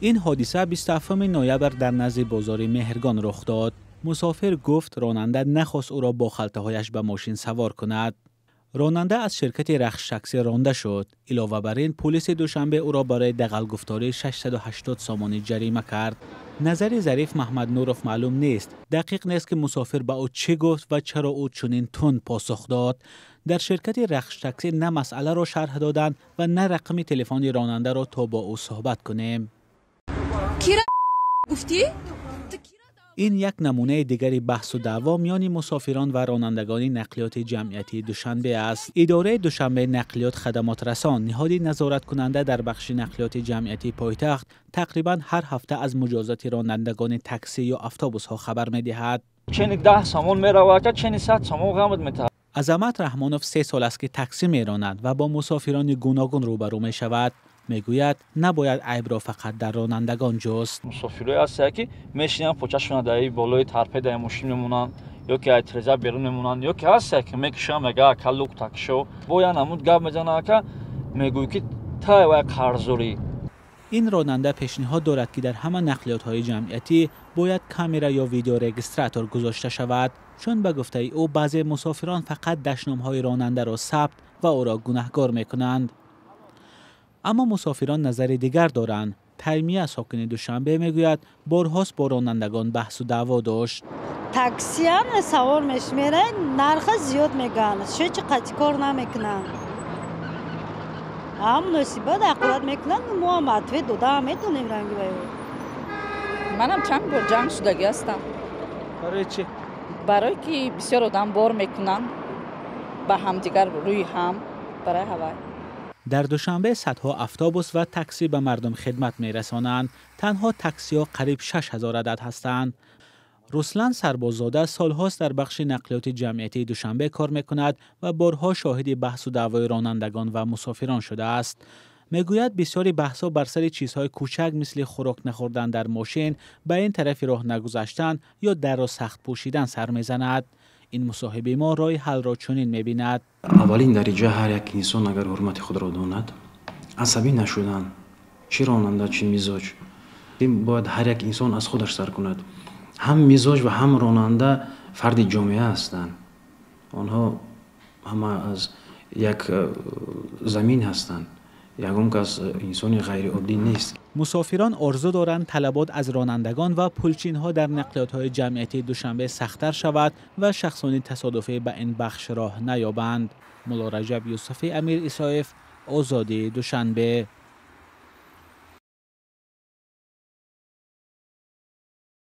این حادثه 27 نوامبر در نزد بازار مهرگان رخ داد. مسافر گفت راننده نخواست او را با خلطه‌هایش به ماشین سوار کند. راننده از شرکت رخش تاکسی رانده شد. علاوه بر این پلیس دوشنبه او را برای دغل گفتاری 680 سامانی جریمه کرد. نظر ظریف محمد نورف معلوم نیست. دقیق نیست که مسافر به او چه گفت و چرا او چنین تند پاسخ داد. در شرکت رخش تاکسی نه مسئله را شرح دادند و نه رقم تلفن راننده را تا با او صحبت کنیم. کی را گفتی؟ این یک نمونه دیگری بحث و دعوا میان مسافران و رانندگان نقلیات جمعیتی دوشنبه است. اداره دوشنبه نقلیات خدمات رسان، نهادی نظارت کننده در بخش نقلیات جمعیتی پایتخت، تقریبا هر هفته از مجازات رانندگان تاکسی یا اتوبوس ها خبر می‌دهد. چنین 10 سامان می‌رود، چنین 100 سامان قیمت می‌دهد. عظمت رحمانوف 3 سال است که تاکسی می‌راند و با مسافران گوناگون روبرو می‌شود. میگوید نباید عیب را فقط در رانندگان جست. مسافرای هست که میشینن پوچه‌شون در بالای ترپه در ماشین میمونن یا که اترزا بیرون میمونن یا که هست که میکشن میگه کلوک تاکشو باید نمود گپ میزنه که میگوید که تا و قرضوری. این راننده پیشنهاد دارد که در همه نقلیات‌های جمعیتی باید کامera یا ویدیو رگیستراتور گذاشته شود، چون به گفته او بعضی مسافران فقط دشنام‌های راننده را ثبت و او را گناهکار میکنند. اما مسافران نظر دیگر دارند. تیمیه ساکن دوشنبه میگوید بارهاست با رانندگان بحث و دعوا داشت. تاکسیان سوار میشمیرن نرخ زیاد میگن، هیچ قطعی کار نمیکنن. هم نصیبه دقیقت میکنن ما هم عطوه دوده هم میتونیم رنگی باید. منم چند بار جمع شدگی هستم. برای چی؟ برای که بسیار آدم بار میکنن به همدیگر روی هم برای هوای. در دوشنبه صدها اتوبوس و تاکسی به مردم خدمت می‌رسانند. تنها تاکسی‌ها قریب 6000 عدد هستند. رسلان سرباززاده سالهاست در بخش نقلیات جمعیتی دوشنبه کار می‌کند و بارها شاهد بحث و دعوای رانندگان و مسافران شده است. میگوید بسیاری بحث‌ها بر سر چیزهای کوچک مثل خوراک نخوردن در ماشین، به این طرف راه نگذاشتن یا در را سخت پوشیدن سر می‌زند. این مصاحبه ما راه حل را چنین می‌بیند. اولین درجه هر یک انسان اگر حرمت خود را داند، عصبی نشدن، چه راننده چه مزاج، باید هر یک انسان از خودش سر کند. هم مزاج و هم راننده فرد جامعه هستند. آنها همه از یک زمین هستند. یگان کس انسان غیر عادی نیست. مسافران آرزو دارند طلبات از رانندگان و پلچین‌ها در نقلیات‌های جمعیتی دوشنبه سخت‌تر شود و شخصانی تصادفی به این بخش راه نیابند. مولا رجب یوسفی، امیر اسایف، آزادی دوشنبه.